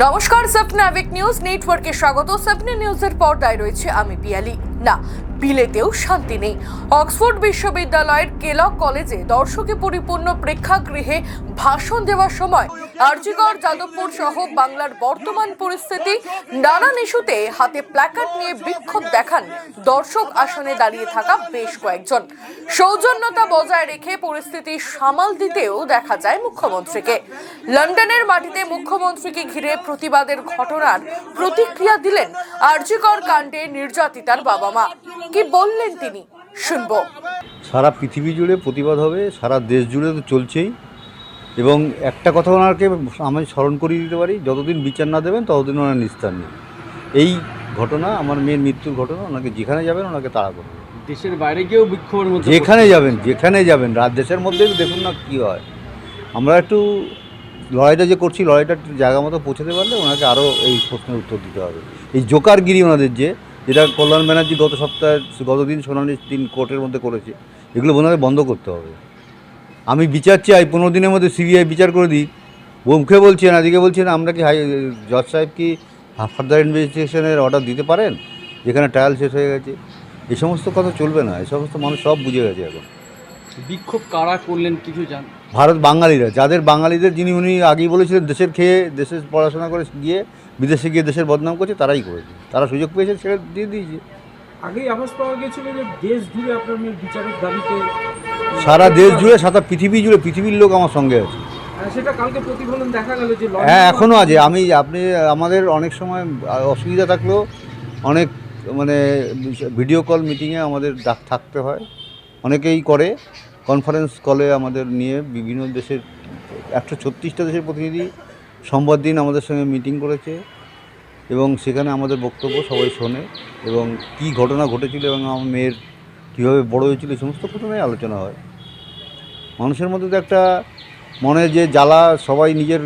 নমস্কার, সাবনাভিক নিউজ নেটওয়ার্কে স্বাগত। সাবনা নিউজের পর্দায় রয়েছে আমি পিয়ালি। না, বিলেতেও শান্তি নেই। অক্সফোর্ড বিশ্ববিদ্যালয়ের কেলক কলেজে দর্শকে পরিপূর্ণ প্রেক্ষাগৃহে ভাষণ দেওয়ার সময় আরজিকর, যাদবপুর সহ বাংলার বর্তমান পরিস্থিতি, নানান ইস্যুতে হাতে প্ল্যাকার্ড নিয়ে বিক্ষোভ দেখান দর্শক আসনে দাঁড়িয়ে থাকা বেশ কয়েকজন। সৌজন্যতা বজায় রেখে পরিস্থিতি সামাল দিতেও দেখা যায় মুখ্যমন্ত্রীকে। লন্ডনের মাটিতে মুখ্যমন্ত্রীকে ঘিরে প্রতিবাদের ঘটনার প্রতিক্রিয়া দিলেন আরজিকর কাণ্ডে নির্যাতিতার বাবা মা। কি বললেন তিনি, শুনবো। সারা পৃথিবী জুড়ে প্রতিবাদ হবে, সারা দেশ জুড়ে তো চলছেই। এবং একটা কথা ওনাকে আমি স্মরণ করিয়ে দিতে পারি, যতদিন বিচার না দেবেন ততদিন ওনার নিস্তার নেই। এই ঘটনা, আমার মেয়ের মৃত্যুর ঘটনা, ওনাকে যেখানে যাবেন ওনাকে তাড়া করবে। দেশের বাইরে গিয়েও বিক্ষোভের মধ্যে যেখানে যাবেন দেশের মধ্যে দেখুন না কী হয়। আমরা একটু লড়াইটা যে করছি, লড়াইটা জায়গা মতো পৌঁছাতে পারলে ওনাকে আরও এই প্রশ্নের উত্তর দিতে হবে। এই জোকারগিরি ওনাদের যেটা কল্যাণ ব্যানার্জি গতদিন শুনানির দিন কোর্টের মধ্যে করেছে, এগুলো ওনাদের বন্ধ করতে হবে। আমি বিচার চাই, 15 দিনের মধ্যে সিবিআই বিচার করে দিই। মুখে বলছেন, আজকে বলছেন আমরা কি জজ সাহেব কি ফার্দার ইনভেস্টিগেশনের অর্ডার দিতে পারেন, যেখানে ট্রায়াল শেষ হয়ে গেছে। এই সমস্ত কথা চলবে না, এই সমস্ত মানুষ সব বুঝে গেছে এখন। বিক্ষোভ কারা করলেন কিছু জান? বাঙালিরা, বাঙালিদের যিনি উনি আগেই বলেছিলেন দেশের খেয়ে দেশের পড়াশোনা করে গিয়ে বিদেশে গিয়ে দেশের বদনাম করছে, তারাই করেছে। তারা সুযোগ পেয়েছে, সেটা দিয়ে দিয়েছে। আগেই আভাস পাওয়া গেছিল যে দেশ জুড়ে আপনার মেয়ের বিচারের দাবিতে, সারা দেশ জুড়ে, সারা পৃথিবী জুড়ে, পৃথিবীর লোক আমার সঙ্গে আছে। সেটা কালকে প্রতিফলন দেখা গেল যে হ্যাঁ, এখনও আছে। আপনি আমাদের অনেক সময় অসুবিধা থাকলেও অনেক ভিডিও কল মিটিংয়ে আমাদের থাকতে হয়, অনেকেই করে। কনফারেন্স কলে আমাদের নিয়ে বিভিন্ন দেশের 136টা দেশের প্রতিনিধি সোমবার দিন আমাদের সঙ্গে মিটিং করেছে, এবং সেখানে আমাদের বক্তব্য সবাই শোনে, এবং কী ঘটনা ঘটেছিল এবং আমার মেয়ের কীভাবে বড় হয়েছিল, এই সমস্ত ঘটনায় আলোচনা হয়। মানুষের মধ্যে তো একটা মনে যে জ্বালা, সবাই নিজের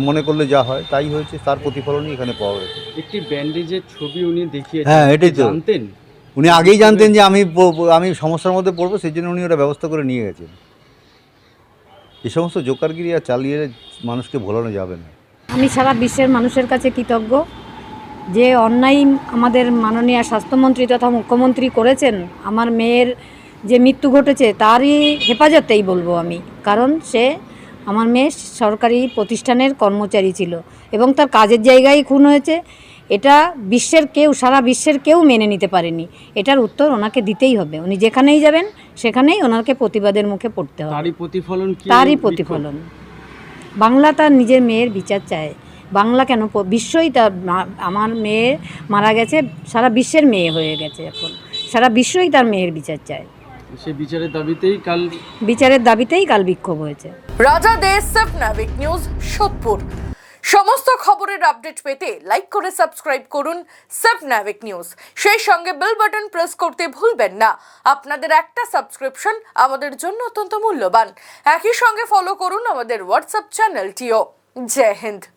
মনে করলে যা হয় তাই হয়েছে, তার প্রতিফলনই এখানে পাওয়া গেছে। একটি ব্যান্ডেজের ছবি উনি দেখিয়েছেন। হ্যাঁ, এটাই তো জানতেন, উনি আগেই জানতেন যে আমি সমস্যার মধ্যে পড়বো, সেই জন্য উনি ওটা ব্যবস্থা করে নিয়ে গেছেন। এই সমস্ত জোকারগিরি আর চালিয়ে মানুষকে ভোলানো যাবে না। আমি সারা বিশ্বের মানুষের কাছে কৃতজ্ঞ যে অন্যায় আমাদের মাননীয় স্বাস্থ্যমন্ত্রী তথা মুখ্যমন্ত্রী করেছেন। আমার মেয়ের যে মৃত্যু ঘটেছে তারই হেফাজতেই বলবো আমি, কারণ সে আমার মেয়ে সরকারি প্রতিষ্ঠানের কর্মচারী ছিল এবং তার কাজের জায়গায় খুন হয়েছে। এটা সারা বিশ্বের কেউ মেনে নিতে পারেনি। এটার উত্তর ওনাকে দিতেই হবে। উনি যেখানেই যাবেন সেখানেই ওনাকে প্রতিবাদের মুখে পড়তে হবে। তারই প্রতিফলন। বাংলা তার নিজের মেয়ের বিচার চায়। বাংলা কেন, বিশ্বই তার, আমার মেয়ে মারা গেছে, সারা বিশ্বের মেয়ে হয়ে গেছে এখন, সারা বিশ্বই তার মেয়ের বিচার চায়। সে বিচারের দাবিতেই কাল বিক্ষোভ হয়েছে। রাজা দে, সাবনাভিক নিউজ, সোদপুর। সমস্ত খবরের আপডেট পেতে লাইক করে সাবস্ক্রাইব করুন সাবনাভিক নিউজ। সেই সঙ্গে বেল বাটন প্রেস করতে ভুলবেন না। আপনাদের একটা সাবস্ক্রিপশন আমাদের জন্য অত্যন্ত মূল্যবান। একই সঙ্গে ফলো করুন আমাদের হোয়াটসঅ্যাপ চ্যানেলটিও। জয় হিন্দ।